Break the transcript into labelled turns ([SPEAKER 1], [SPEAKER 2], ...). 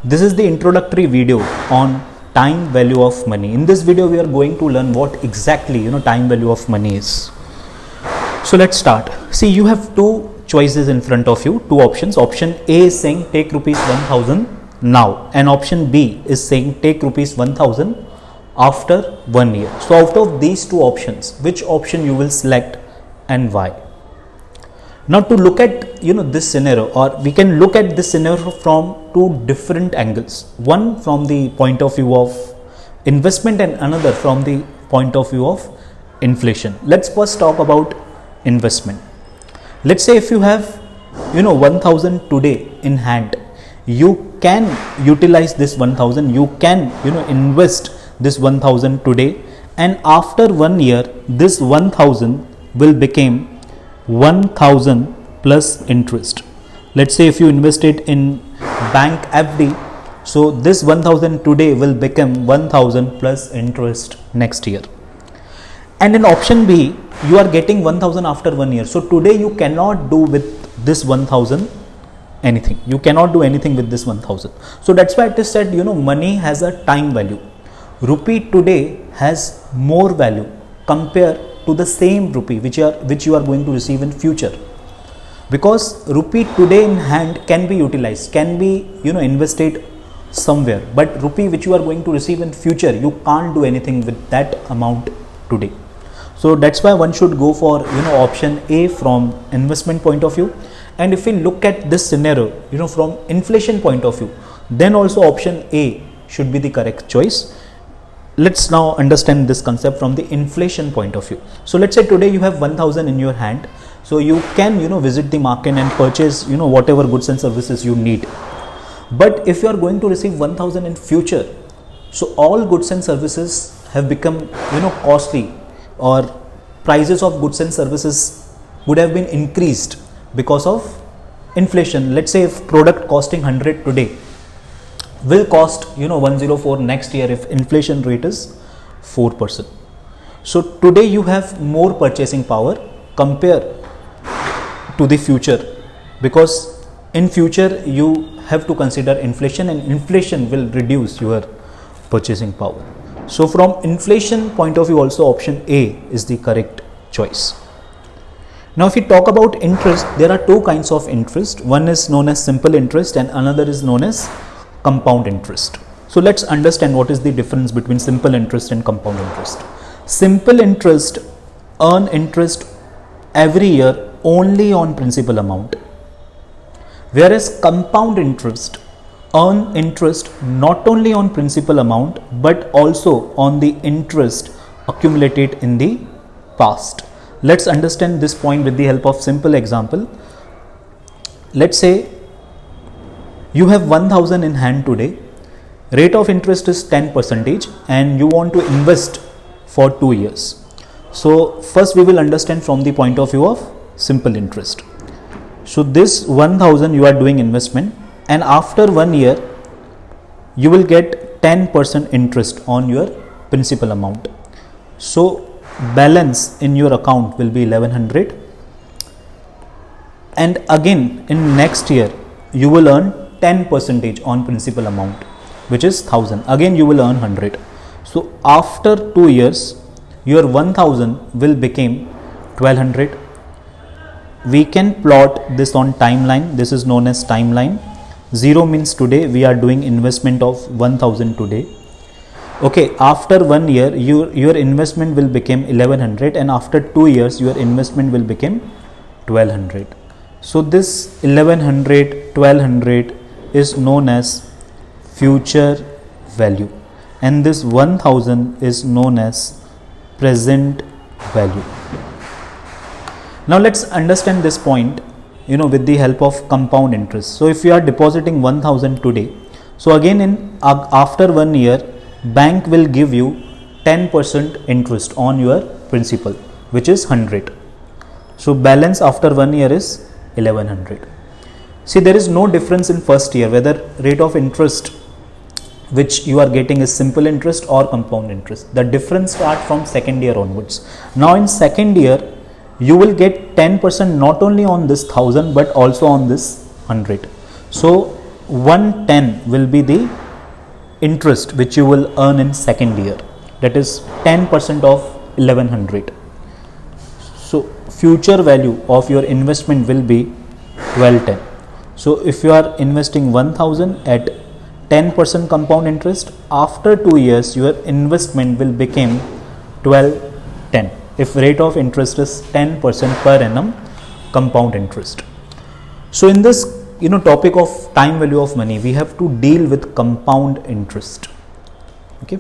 [SPEAKER 1] This is the introductory video on time value of money. In this video we are going to learn what exactly time value of money is. So let's start. See, you have two choices in front of you, two options. Option A is saying take rupees 1000 now, and option B is saying take rupees 1000 after 1 year. So out of these two options, which option you will select and why? Now to look at this scenario, or we can look at this scenario from two different angles. One from the point of view of investment and another from the point of view of inflation. Let's first talk about investment. Let's say if you have 1000 today in hand, you can utilize this 1000, you can invest this 1000 today, and after 1 year this 1000 will become 1000 plus interest. Let's say if you invest it in bank FD, so this 1000 today will become 1000 plus interest next year. And in option B, you are getting 1000 after 1 year. So today you cannot do with this 1000 anything. You cannot do anything with this 1000. So that's why it is said, money has a time value. Rupee today has more value compared to the same rupee which you are going to receive in future, because rupee today in hand can be utilized, can be invested somewhere, but rupee which you are going to receive in future, you can't do anything with that amount today. So that's why one should go for option A from investment point of view. And if we look at this scenario from inflation point of view, then also option A should be the correct choice. Let's now understand this concept from the inflation point of view. So let's say today you have 1000 in your hand, so you can visit the market and purchase whatever goods and services you need. But if you are going to receive 1000 in future, so all goods and services have become costly, or prices of goods and services would have been increased because of inflation. Let's say if product costing 100 today will cost 104 next year if inflation rate is 4%. So today you have more purchasing power compared to the future, because in future you have to consider inflation, and inflation will reduce your purchasing power. So from inflation point of view also option A is the correct choice. Now if we talk about interest, there are two kinds of interest. One is known as simple interest and another is known as compound interest. So let's understand what is the difference between simple interest and compound interest. Simple interest earn interest every year only on principal amount, whereas compound interest earn interest not only on principal amount but also on the interest accumulated in the past. Let's understand this point with the help of simple example. Let's say you have 1000 in hand today, rate of interest is 10%, and you want to invest for 2 years. So first we will understand from the point of view of simple interest. So this 1000 you are doing investment, and after 1 year you will get 10% interest on your principal amount. So balance in your account will be 1100, and again in next year you will earn 10% on principal amount, which is 1000. Again you will earn 100. So after 2 years your 1000 will become 1200. We can plot this on timeline. This is known as timeline. 0 means today we are doing investment of 1000 today. Okay, after 1 year your investment will become 1100, and after 2 years your investment will become 1200. So this 1100, 1200 is known as future value, and this 1000 is known as present value. Now let's understand this point with the help of compound interest. So if you are depositing 1000 today, so again after 1 year bank will give you 10% interest on your principal, which is 100. So balance after 1 year is 1100. See, there is no difference in first year whether rate of interest which you are getting is simple interest or compound interest. The difference starts from second year onwards. Now in second year you will get 10% not only on this 1000 but also on this 100. So 110 will be the interest which you will earn in second year, that is 10% of 1100. So future value of your investment will be 1210. So if you are investing 1000 at 10% compound interest, after 2 years your investment will become 1210 if rate of interest is 10% per annum compound interest. So in this topic of time value of money, we have to deal with compound interest. Okay,